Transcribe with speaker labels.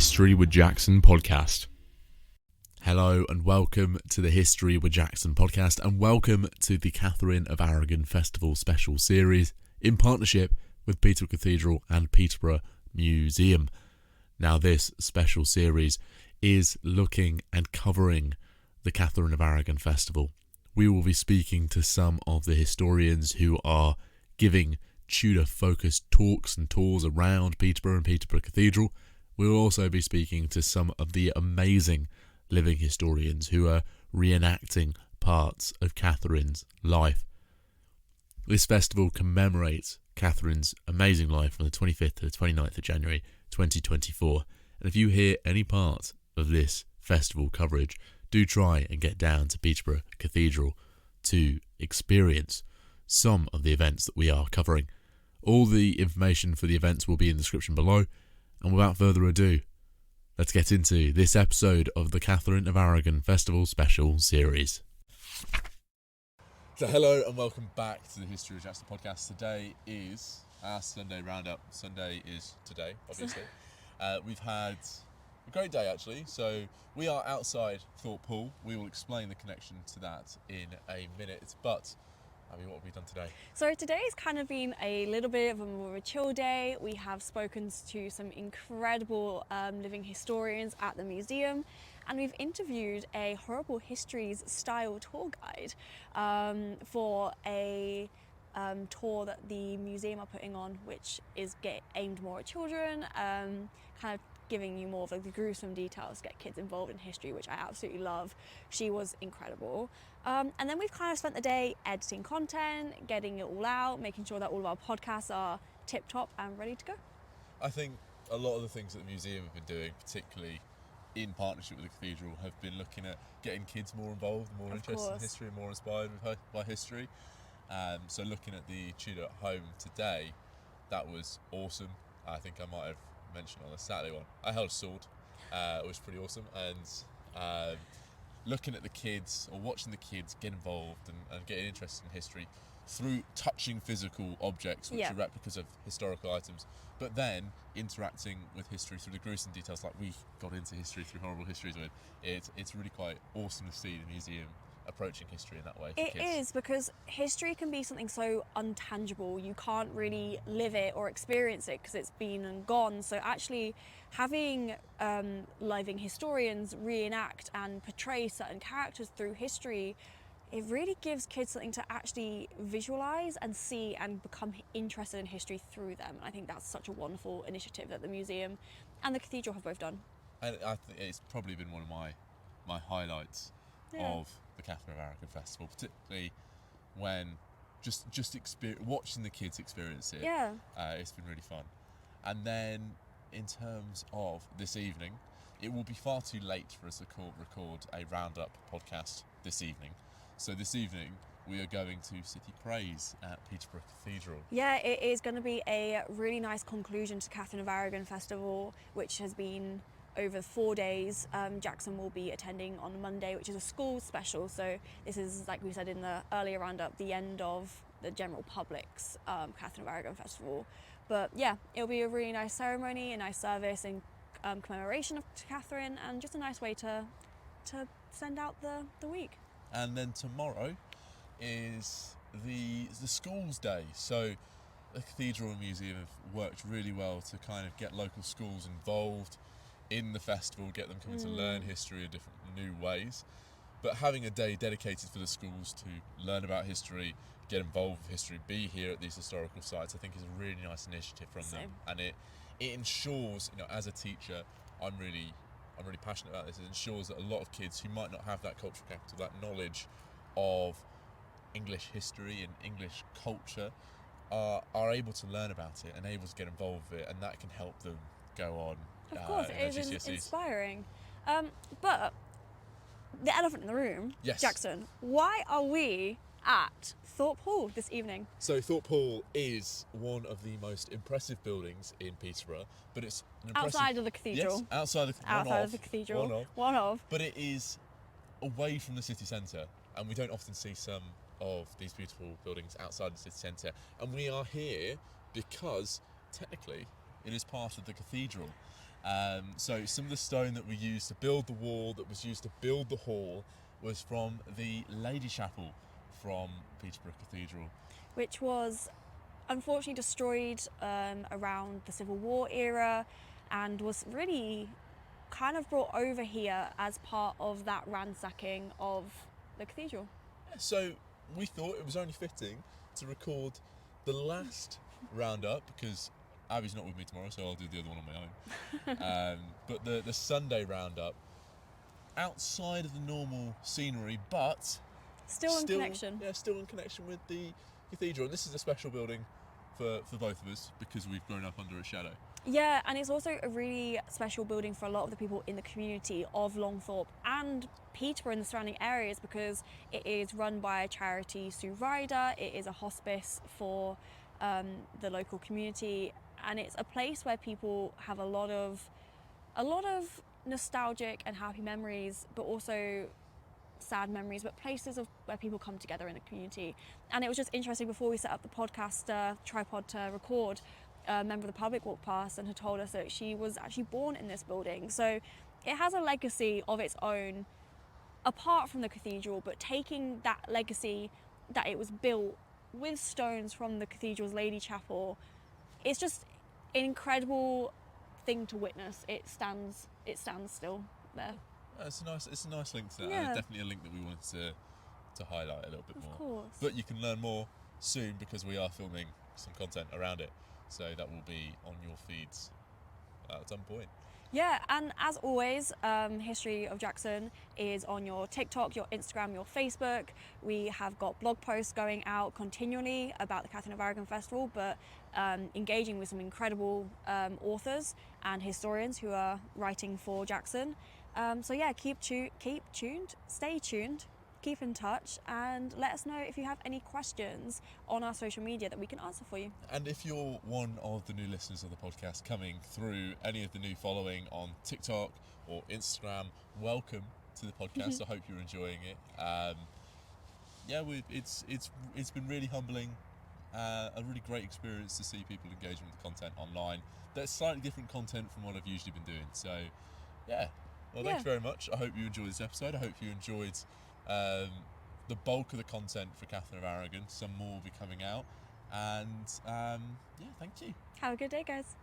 Speaker 1: History with Jackson podcast. Hello and welcome to the History with Jackson podcast, and welcome to the Katharine of Aragon Festival special series in partnership with Peterborough Cathedral and Peterborough Museum. Now, this special series is looking and covering the Katharine of Aragon Festival. We will be speaking to some of the historians who are giving Tudor-focused talks and tours around Peterborough and Peterborough Cathedral. We will also be speaking to some of the amazing living historians who are reenacting parts of Catharine's life. This festival commemorates Catharine's amazing life from the 25th to the 29th of January 2024. And if you hear any part of this festival coverage, do try and get down to Peterborough Cathedral to experience some of the events that we are covering. All the information for the events will be in the description below. And without further ado, let's get into this episode of the Katharine of Aragon Festival Special Series. So hello and welcome back to the History of Jackson podcast. Today is our Sunday roundup. Sunday is today, obviously. We've had a great day actually. So we are outside Thorpe Hall. We will explain the connection to that in a minute. But Abby, what have we done today?
Speaker 2: So today's kind of been a little bit of a more of a chill day. We have spoken to some incredible living historians at the museum, and we've interviewed a horrible histories style tour guide for a tour that the museum are putting on, which is aimed more at children, kind of giving you more of like the gruesome details, get kids involved in history, which I absolutely love. She was incredible. And then we've kind of spent the day editing content, getting it all out, making sure that all of our podcasts are tip-top and ready to go. I
Speaker 1: think a lot of the things that the museum have been doing, particularly in partnership with the cathedral, have been looking at getting kids more involved, more interested in history, more inspired by history. So looking at the Tudor at home today, that was awesome. I think I might have mentioned on the Saturday one, I held a sword. It was pretty awesome, and looking at the kids, or watching the kids get involved and getting interested in history through touching physical objects, which are replicas of historical items, but then interacting with history through the gruesome details, like we got into history through horrible histories with. It's really quite awesome to see the museum approaching history in that way.
Speaker 2: It is, because history can be something so untangible. You can't really live it or experience it because it's been and gone. So actually having living historians reenact and portray certain characters through history, it really gives kids something to actually visualize and see and become interested in history through them. I think that's such a wonderful initiative that the museum and the cathedral have both done. And
Speaker 1: I think it's probably been one of my highlights of the Katharine of Aragon Festival, particularly when just watching the kids experience it. It's been really fun. And then in terms of this evening, it will be far too late for us to record a roundup podcast this evening. So this evening we are going to City Praise at Peterborough Cathedral. Yeah,
Speaker 2: it is going to be a really nice conclusion to Katharine of Aragon Festival, which has been over 4 days. Jackson will be attending on Monday, which is a school special. So this is, like we said in the earlier roundup, the end of the general public's Katharine of Aragon Festival. But yeah, it'll be a really nice ceremony, a nice service in commemoration of Katharine, and just a nice way to send out the week.
Speaker 1: And then tomorrow is the school's day. So the Cathedral and Museum have worked really well to kind of get local schools involved in the festival, get them coming to learn history in different new ways. But having a day dedicated for the schools to learn about history, get involved with history, be here at these historical sites, I think is a really nice initiative from them. And it ensures, as a teacher, I'm really passionate about this. It ensures that a lot of kids who might not have that cultural capital, that knowledge of English history and English culture, are able to learn about it and able to get involved with it, and that can help them go on.
Speaker 2: Of course, it is inspiring. But the elephant in the room, Jackson, why are we at Thorpe Hall this evening?
Speaker 1: So Thorpe Hall is one of the most impressive buildings in Peterborough, but it's
Speaker 2: outside of the cathedral.
Speaker 1: Yes, outside of the cathedral.
Speaker 2: One of.
Speaker 1: But it is away from the city centre, and we don't often see some of these beautiful buildings outside the city centre. And we are here because technically it is part of the cathedral. So some of the stone that we used to build the wall, that was used to build the hall, was from the Lady Chapel from Peterborough Cathedral.
Speaker 2: Which was unfortunately destroyed around the Civil War era, and was really kind of brought over here as part of that ransacking of the cathedral.
Speaker 1: So we thought it was only fitting to record the last roundup, because Abby's not with me tomorrow, so I'll do the other one on my own. But the Sunday roundup, outside of the normal scenery, but
Speaker 2: Still in connection.
Speaker 1: Yeah, still in connection with the cathedral. And this is a special building for both of us, because we've grown up under its shadow.
Speaker 2: Yeah, and it's also a really special building for a lot of the people in the community of Longthorpe and Peterborough and the surrounding areas, because it is run by a charity, Sue Ryder. It is a hospice for the local community, and it's a place where people have a lot of nostalgic and happy memories, but also sad memories, but places where people come together in the community. And it was just interesting, before we set up the podcast tripod to record, a member of the public walked past and had told us that she was actually born in this building. So it has a legacy of its own apart from the cathedral, but taking that legacy that it was built with stones from the cathedral's Lady Chapel, it's just an incredible thing to witness. It stands still there.
Speaker 1: It's a nice link to that.
Speaker 2: Yeah.
Speaker 1: And definitely a link that we wanted to highlight a little bit more.
Speaker 2: Of course.
Speaker 1: But you can learn more soon, because we are filming some content around it. So that will be on your feeds at some point.
Speaker 2: Yeah, and as always, History of Jackson is on your TikTok, your Instagram, your Facebook. We have got blog posts going out continually about the Katharine of Aragon Festival, but engaging with some incredible authors and historians who are writing for Jackson. So yeah, keep tuned, stay tuned, keep in touch, and let us know if you have any questions on our social media that we can answer for you.
Speaker 1: And if you're one of the new listeners of the podcast coming through any of the new following on TikTok or Instagram, welcome to the podcast. I hope you're enjoying it. It's been really humbling, a really great experience to see people engaging with the content online. That's slightly different content from what I've usually been doing. So yeah, well, thank you very much. I hope you enjoyed this episode. I hope you enjoyed the bulk of the content for Katharine of Aragon. Some more will be coming out, and yeah, thank you.
Speaker 2: Have a good day, guys.